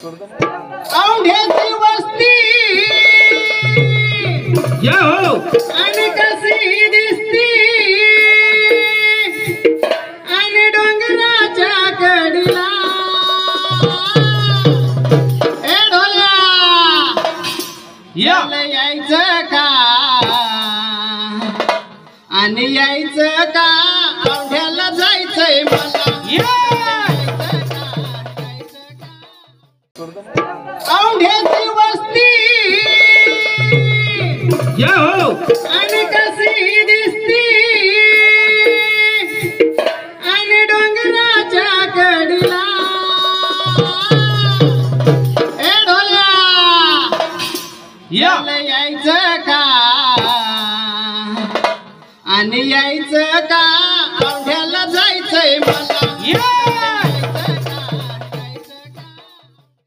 औंढ्याची वस्ती हो आणि कशी दिसती आणि डोंगराच्या कडीला ए ढोल्या यायचं का आणि यायचं का औंढ्याला जायचंय मला औंढ्याची वस्ती हो आणि कशी दिसती आणि डोंगराच्या कडीला ए ढोल्या यायचं का आणि यायचं का